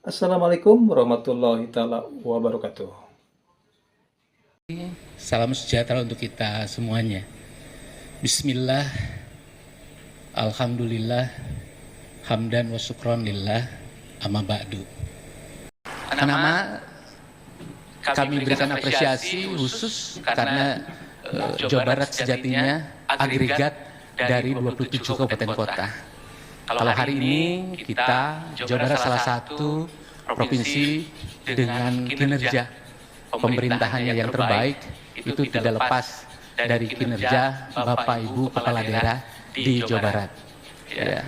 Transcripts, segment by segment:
Assalamualaikum warahmatullahi taala wabarakatuh. Salam sejahtera untuk kita semuanya. Bismillah, alhamdulillah, hamdan wa syukron lillah, amma ba'du. Pertama, kami berikan apresiasi khusus karena Jawa Barat sejatinya agregat dari 27 kabupaten kota. Kalau hari ini kita, Jawa Barat salah satu provinsi dengan kinerja pemerintahannya yang terbaik, itu tidak lepas dari kinerja Bapak Ibu Kepala Daerah di Jawa Barat. Ya.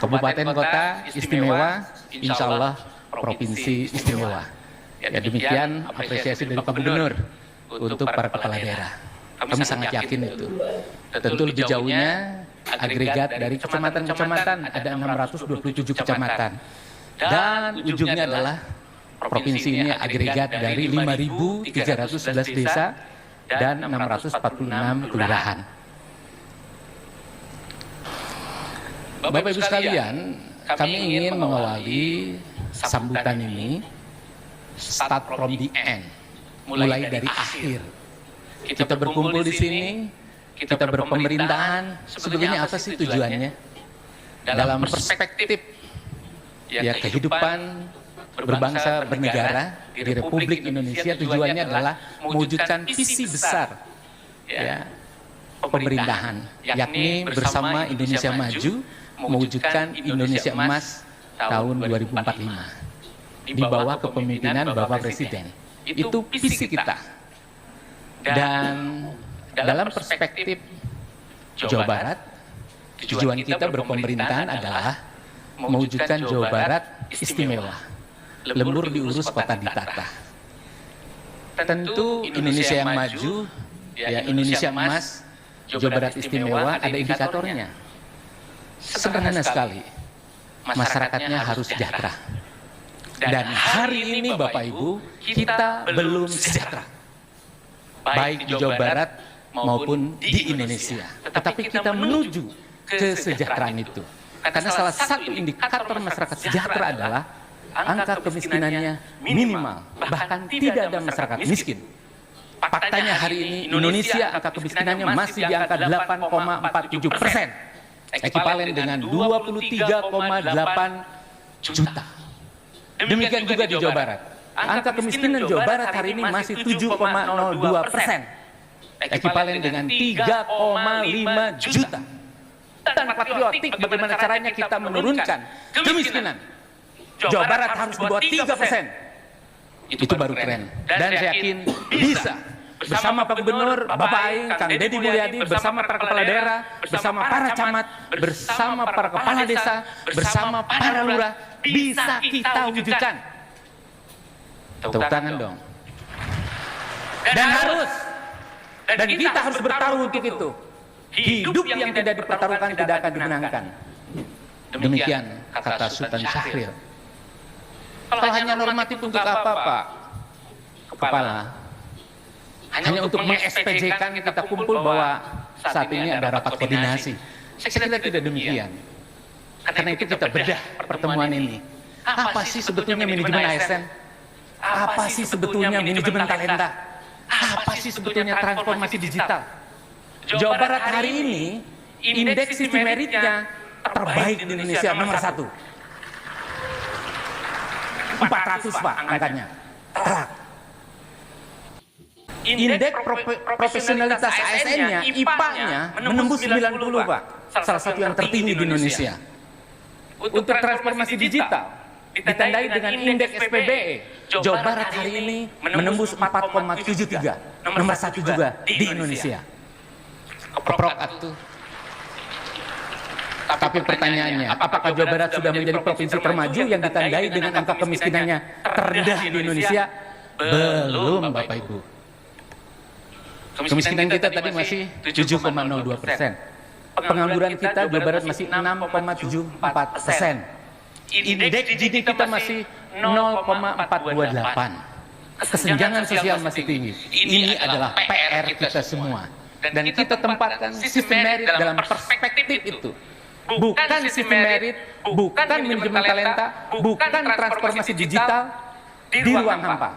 Kabupaten kota istimewa, insya Allah provinsi istimewa. Ya, demikian apresiasi dari Pak Gubernur untuk para kepala daerah. Kami sangat yakin itu. Tentu lebih jauhnya agregat dari kecamatan-kecamatan, ada 627 kecamatan. Dan ujungnya adalah provinsi ini agregat dari 5.311 desa dan 646 kelurahan. Bapak Ibu sekalian, kami ingin mengawali sambutan ini start from the end, mulai dari akhir. Kita berkumpul di sini, kita berpemerintahan, sebetulnya apa sih tujuannya? Dalam perspektif ya kehidupan berbangsa bernegara di Republik Indonesia, tujuannya adalah mewujudkan visi besar ya pemerintahan, yakni bersama Indonesia Maju mewujudkan Indonesia Emas tahun 2045 di bawah kepemimpinan Bapak Presiden. Itu visi kita. Dan dalam perspektif Jawa Barat, tujuan kita berpemerintahan adalah mewujudkan Jawa Barat istimewa, lembur diurus, kota ditata. Tentu Indonesia yang maju, ya Indonesia Emas, Jawa Barat istimewa, ada indikatornya. Sederhana sekali, masyarakatnya harus sejahtera. Dan hari ini Bapak Ibu, kita belum sejahtera, baik di Jawa Barat maupun di Indonesia. Tetapi kita menuju kesejahteraan itu. Karena salah satu indikator masyarakat sejahtera adalah angka kemiskinannya minimal, bahkan tidak ada masyarakat miskin. Faktanya hari ini Indonesia angka kemiskinannya masih di angka 8,47%, ekivalen dengan 23,8 juta. Demikian juga di Jawa Barat. Angka kemiskinan Jawa Barat hari ini masih 7,02%, ekivalen dengan 3,5 juta. Dan patriotik bagaimana caranya kita menurunkan kemiskinan. Jawa Barat harus di bawah 3%. Itu baru keren. Dan saya yakin bisa. Bersama Pak Gubernur, Bapak Aing, Kang Deddy Mulyadi, bersama para kepala daerah, bersama para camat, bersama para kepala desa, bersama para lurah, bisa kita wujudkan. Tepuk tangan dong. Dan kita harus bertaruh untuk itu. Hidup yang tidak dipertaruhkan tidak akan dimenangkan. Demikian kata Sultan Syahrir. Kalau hanya normatif untuk apa, Pak Kepala? Hanya untuk meng-SPJ-kan kita kumpul bahwa saat ini ada rapat koordinasi. Saya kira tidak demikian. Karena itu kita bedah pertemuan ini. Apa sih sebetulnya manajemen ASN? Apa sih sebetulnya manajemen talenta? Apa sih sebetulnya transformasi digital? Jawa Barat hari ini indeks CV meritnya terbaik di Indonesia, nomor 1. 400 Pak angkanya. Indeks profesionalitas ASN-nya, IPA-nya menembus 90 Pak. Salah satu yang tertinggi di Indonesia. Untuk transformasi digital ditandai dengan indeks SPBE, Jawa Barat hari ini menembus 4,73, nomor 1 juga di Indonesia. Keprok atuh. Tapi pertanyaannya, apakah Jawa Barat sudah menjadi provinsi termaju yang ditandai dengan angka kemiskinannya terendah di Indonesia? Belum, Bapak Ibu. Kemiskinan kita tadi masih 7,02%. Pengangguran kita Jawa Barat masih 6,74%. Indeks Gini kita masih 0,428. Kesenjangan sosial masih tinggi. Ini adalah PR kita semua. Dan kita tempatkan sistem merit dalam perspektif itu. bukan sistem merit, bukan manajemen talenta, bukan transformasi digital di ruang hampa,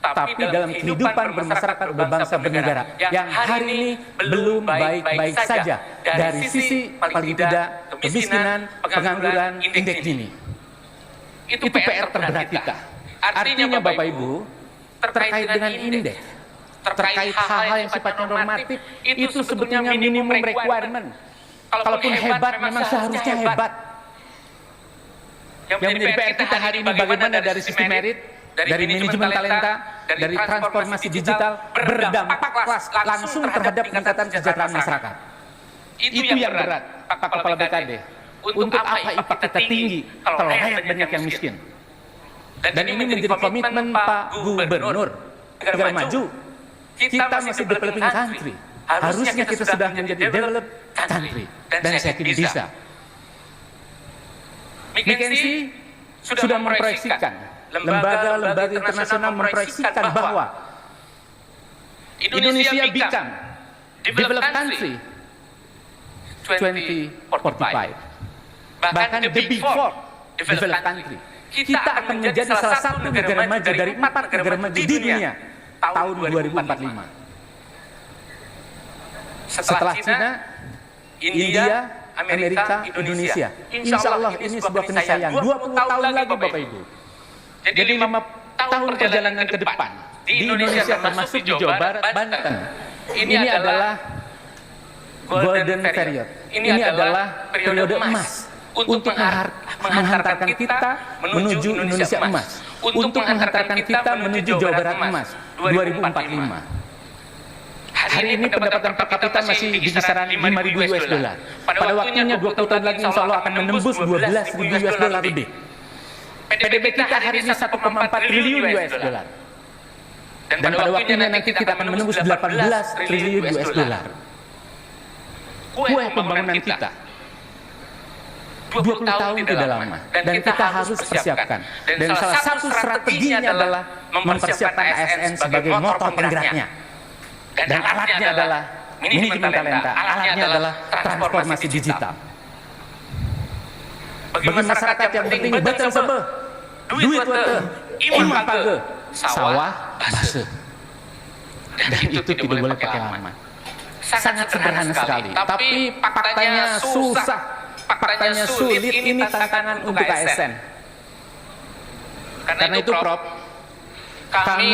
tapi dalam kehidupan bermasyarakat, berbangsa, bernegara yang hari ini belum baik-baik saja dari sisi paling tidak kemiskinan, pengangguran, indeks Gini. Itu PR terberat kita. Artinya Bapak Ibu, terkait dengan indeks, terkait hal-hal yang sifatnya normatif, itu sebetulnya minimum requirement. Kalaupun hebat, memang seharusnya hebat. Yang menjadi PR kita hari ini bagaimana dari sistem merit, dari manajemen talenta, dari transformasi digital berdampak langsung terhadap peningkatan kesejahteraan masyarakat. Itu yang berat, Pak Kepala BKD. Untuk apa impact kita tinggi kalau rakyat banyak yang miskin? Dan ini menjadi komitmen Pak Gubernur negara maju. Kita masih developing country. Harusnya kita sudah menjadi developed country. Dan saya kira bisa. McKinsey sudah memproyeksikan, lembaga-lembaga internasional memproyeksikan bahwa Indonesia become developed country 2045. Bahkan the before developed country. Kita akan menjadi salah satu negara maju dari 4 negara maju di dunia tahun 2045. Setelah China, India, Amerika, Indonesia. Insya Allah ini sebuah keniscayaan. 20 tahun lagi Bapak Ibu. Jadi 5 tahun perjalanan ke depan di Indonesia termasuk di Jawa Barat, Banten. Ini adalah golden period. Ini adalah periode emas untuk menghantarkan kita menuju Indonesia emas, untuk menghantarkan kita menuju Jawa Barat emas 2045. Hari ini pendapatan per kapita masih di kisaran 5.000 US dollar. Pada waktunya 20 tahun lagi insya Allah akan menembus 12.000 US dollar lebih. PDB kita hari ini 1,4 triliun US dollar. Dan pada waktunya nanti kita akan menembus 18 triliun US dollar. Kue pembangunan kita 20 tahun tidak lama, dan kita harus persiapkan. Dan salah satu strateginya adalah mempersiapkan ASN sebagai motor penggeraknya. Dan alatnya adalah manajemen talenta, alatnya adalah transformasi digital. Bagi masyarakat yang penting betul sebeh, duit wete, iman page, sawah base. Dan itu tidak boleh pakai lama. Sangat sederhana sekali, tapi faktanya susah. Faktanya sulit, ini tantangan untuk ASN. Karena itu Prof, kami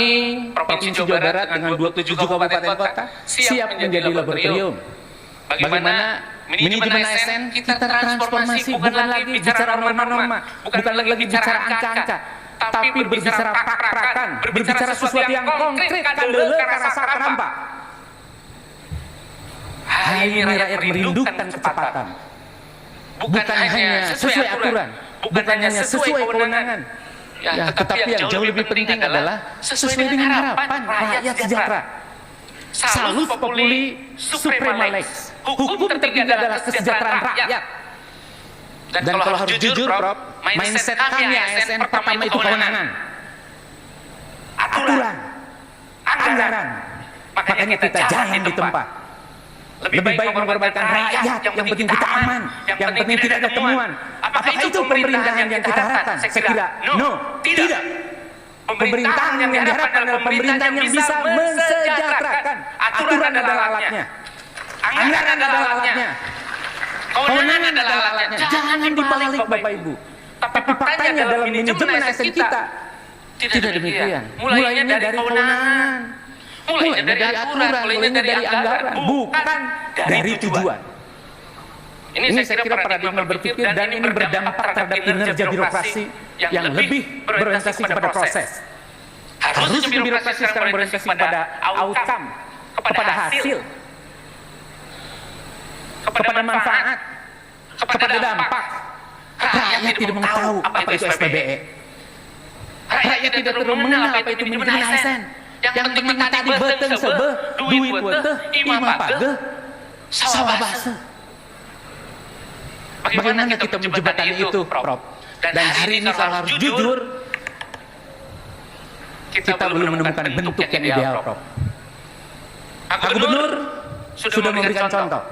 Provinsi Jawa Barat dengan 27 kabupaten kota siap menjadi laboratorium. Bagaimana manajemen ASN kita transformasi bukan lagi bicara norma-norma, bukan lagi bicara angka-angka, tapi berbicara prak-prakan, berbicara sesuatu yang konkret, kandele, karasa, kerampak. Hari ini rakyat merindukan kecepatan. Bukan hanya sesuai aturan, bukan hanya sesuai kewenangan, tetapi yang jauh lebih penting adalah sesuai dengan harapan rakyat sejahtera. Salus populi suprema lex. Hukum tertinggi adalah kesejahteraan rakyat. Dan kalau harus jujur, Prof, mindset kami ASN pertama itu kewenangan, aturan, anggaran. Makanya kita jangan di tempat. Lebih baik mengorbankan rakyat, yang penting kita aman, yang penting tidak ada temuan. Apakah itu pemerintahan yang kita harapkan? Saya kira, no, tidak. Pemerintahan yang diharapkan adalah pemerintahan yang bisa mensejahterakan. Aturan adalah alatnya, anggaran adalah alatnya, kewenangan adalah alatnya. Jangan dibalik Bapak Ibu. Tapi faktanya dalam manajemen ASN kita tidak demikian. Mulainya dari kewenangan, mulainya dari aturan, mulainya dari anggaran, bukan dari tujuan. Ini saya kira paradigma berpikir dan ini berdampak terhadap kinerja birokrasi yang lebih berorientasi kepada proses. Harusnya birokrasi sekarang berorientasi kepada outcome, kepada hasil, kepada manfaat, kepada dampak. Rakyat tidak mau tahu apa itu SPBE. Rakyat tidak perlu mengenal apa itu manajemen ASN. Yang penting tadi beteng sebeh, duit wete, imah page, sawah base. Bagaimana kita menjembatani itu, Prof? Dan hari ini kalau harus jujur, kita belum menemukan bentuk yang ideal, Prof. Pak Gubernur sudah memberikan contoh.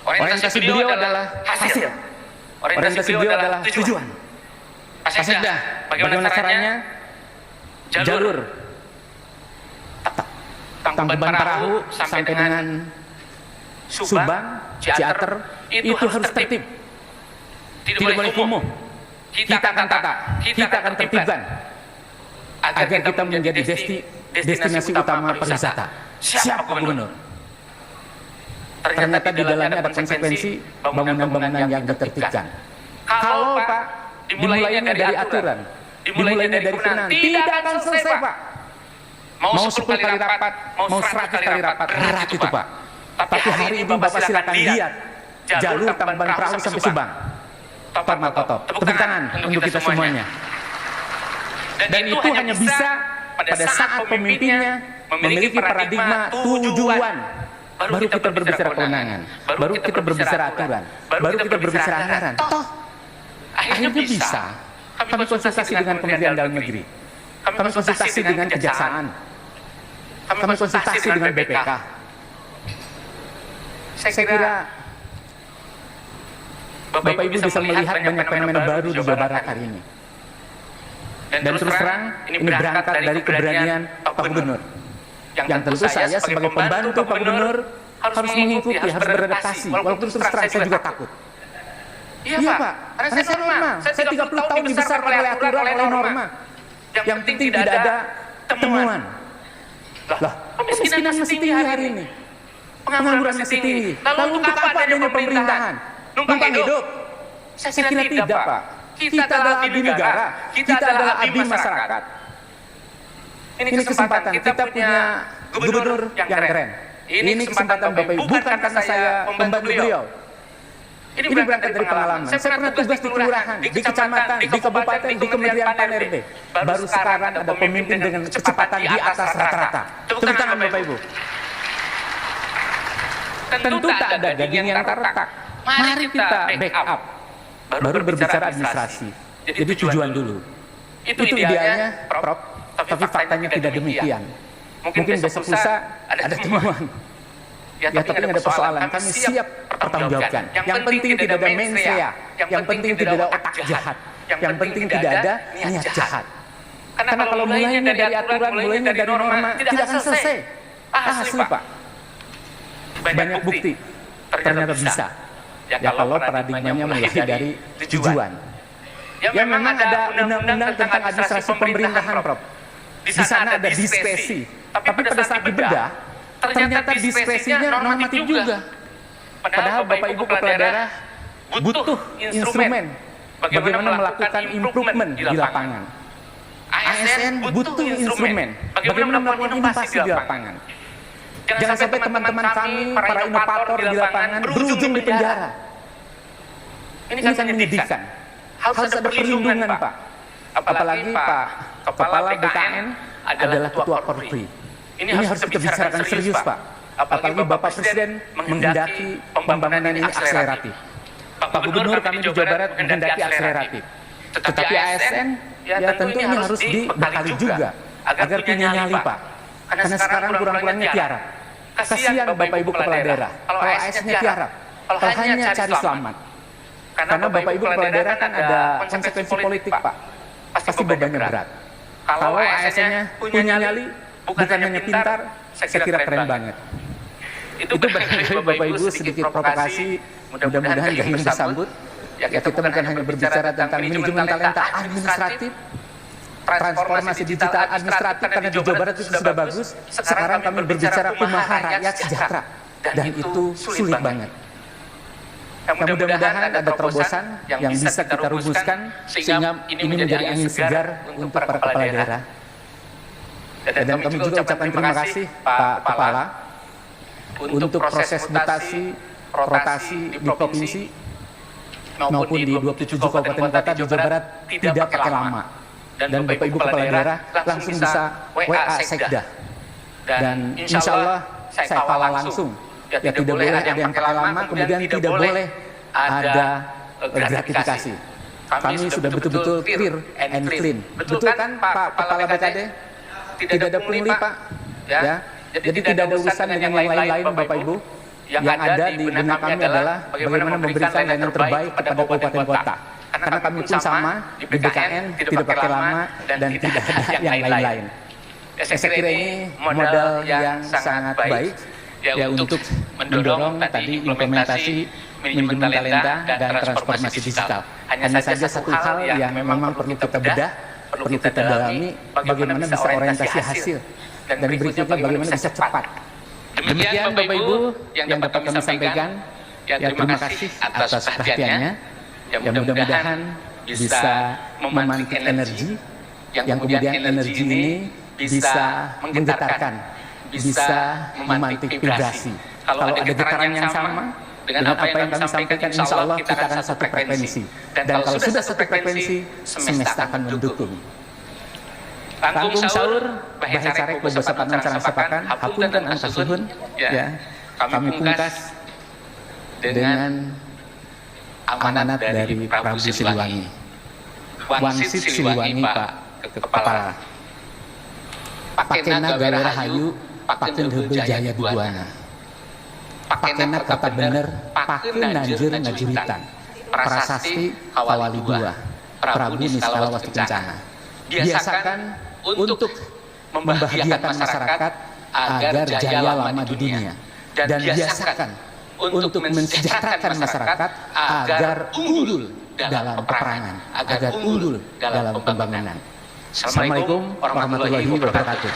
Orientasi beliau adalah hasil. Orientasi beliau adalah tujuan. Pak Sekda, bagaimana caranya? Jalur Tangkuban Parahu sampai dengan Subang, Ciater itu harus tertib. Tidak boleh kumuh. Kita akan tata, kita akan tertibkan agar kita menjadi destinasi utama pariwisata. Siap Pak Gubernur. Ternyata di dalamnya ada konsekuensi bangunan-bangunan yang ditertibkan. Kalau Pak, dimulainya dari aturan, dimulainya dari kewenangan, tidak akan selesai Pak. Mau 10 kali rapat, mau 100 kali rapat, berat itu Pak. Tapi hari ini Bapak silakan lihat jalur Tangkuban Perahu sampai Subang. Top Top. Tepuk tangan untuk kita semuanya. Dan itu hanya bisa pada saat pemimpinnya memiliki paradigma tujuan. Baru kita berbicara kewenangan, baru kita berbicara aturan, baru kita berbicara anggaran. Toh, akhirnya bisa. Kami konsultasi dengan Kementerian Dalam Negeri, kami konsultasi dengan Kejaksaan, kami konsultasi dengan BPK. Saya kira Bapak Ibu bisa melihat banyak fenomena baru di Jawa Barat hari ini. Dan terus terang, ini berangkat dari keberanian Pak Gubernur. Yang tentu saya sebagai pembantu Pak Gubernur harus mengikuti, harus beradaptasi. Walaupun terus terang saya juga takut. Iya Pak, karena saya norma. Saya 30 tahun dibesarkan oleh aturan, oleh norma. Yang penting tidak ada temuan. Lah, kemiskinan masih tinggi hari ini. Pengangguran masih tinggi. Lalu untuk apa adanya pemerintahan? Numpang hidup? Saya kira tidak Pak. Kita adalah abdi negara, kita adalah abdi masyarakat. Ini kesempatan, kita punya gubernur yang keren. Ini kesempatan Bapak Ibu, bukan karena saya pembantu beliau. Ini berangkat dari pengalaman. Saya pernah tugas di kelurahan, di kecamatan, di kabupaten, di kementerian PAN-RB. Baru sekarang ada pemimpin dengan kecepatan di atas rata-rata. Tepuk tangan Bapak Ibu. Tentu tak ada daging yang terletak. Mari kita backup. Baru berbicara administrasi. Jadi tujuan dulu. Itu idealnya, Prof. Tapi faktanya tidak demikian. Mungkin besok lusa ada temuan. Ya tapi ada persoalan. Kami siap pertanggungjawabkan. Yang penting tidak ada mensea. Yang penting tidak ada otak jahat. Yang penting tidak ada niat jahat. Karena kalau mulainya dari aturan, mulainya dari norma, tidak akan selesai. Asli Pak. Banyak bukti. Ternyata bisa. Ya kalau paradigmanya mulai dari tujuan. Ya memang ada undang-undang tentang administrasi pemerintahan, Prof. Di sana ada diskresi. Tapi pada saat dibedah, ternyata diskresinya normatif juga. Padahal Bapak Ibu Kepala Daerah butuh instrumen bagaimana melakukan improvement di lapangan. ASN butuh instrumen bagaimana melakukan inovasi di lapangan. Jangan sampai teman-teman kami, para inovator di lapangan, berujung di penjara. Ini kan menyedihkan. Harus ada perlindungan, Pak. Apalagi Pak Kepala BKN adalah Ketua Korpri. Ini harus kita bicarakan serius, Pak. Apalagi Bapak Presiden menghendaki pembangunan ini akseleratif. Pak Gubernur kami di Jawa Barat menghendaki akseleratif. Tetapi ASN, ya tentu ini harus dibekali juga agar punya nyali, Pak. Karena sekarang kurang-kurangnya tiarap. Kasihan Bapak Ibu Kepala Daerah kalau ASN-nya tiarap, kalau hanya cari selamat. Karena Bapak Ibu Kepala Daerah kan ada konsekuensi politik, Pak. Pasti bebannya berat. Kalau ASN-nya punya nyali, bukan hanya pintar, saya kira keren banget. Itu Bapak Ibu sedikit provokasi, mudah-mudahan gak ingin disambut. Ya kita bukan hanya berbicara tentang manajemen talenta administratif, transformasi digital administratif, karena di Jawa Barat itu sudah bagus. Sekarang kami berbicara kumaha rakyat sejahtera, dan itu sulit banget. Mudah-mudahan ada terobosan yang bisa kita rumuskan sehingga ini menjadi angin segar untuk para kepala daerah. Dan kami juga ucapkan terima kasih Pak Kepala untuk proses mutasi, rotasi di provinsi maupun di 27 kabupaten kota di Jawa Barat tidak pakai lama. Dan Bapak Ibu Kepala Daerah langsung bisa WA Sekda. Dan insya Allah saya kawal langsung. Ya tidak boleh ada yang pakai lama, kemudian tidak boleh ada gratifikasi. Kami sudah betul-betul clear and clean. Betul kan Pak Kepala BKD? Tidak ada pungli Pak. Ya. Jadi tidak ada urusan dengan yang lain-lain Bapak Ibu. yang ada di benak kami adalah bagaimana memberikan layanan terbaik kepada kabupaten kota. Karena kami pun sama di BKN tidak pakai lama dan tidak ada yang lain-lain. Saya kira ini modal yang sangat baik ya untuk mendorong tadi implementasi manajemen talenta dan transformasi digital. Hanya saja satu hal yang memang perlu kita bedah, perlu kita dalami, bagaimana bisa orientasi hasil dan berikutnya bagaimana bisa cepat. Demikian Bapak Ibu yang dapat kami sampaikan. Ya, terima kasih atas perhatiannya. Ya, mudah-mudahan bisa memantik energi, yang kemudian energi ini bisa menggetarkan, bisa memantik vibrasi. Kalau ada getaran yang sama dengan apa yang kami sampaikan, insya Allah kita akan satu frekuensi. Dan kalau sudah satu frekuensi, semesta akan mendukung. Tanggung sahur, bahaya carek, bobosa panang, carang sepakan, hapunten angka suhun, ya, kami pungkas dengan amanat dari Prabu Siliwangi. Wangsit Siliwangi Pak Kepala. Pakena gawe rahayu, paken hebe jaya duana. Pakena kata bener, paken nanjur ngajuritan. Prasasti kawali dua, Prabu niskala wastu kencana. Biasakan untuk membahagiakan masyarakat agar jaya lama di dunia. Dan biasakan untuk mensejahterakan masyarakat agar unggul dalam peperangan, agar unggul dalam pembangunan. Assalamualaikum warahmatullahi wabarakatuh.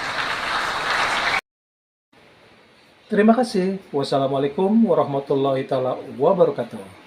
Terima kasih. Wassalamualaikum warahmatullahi taala wabarakatuh.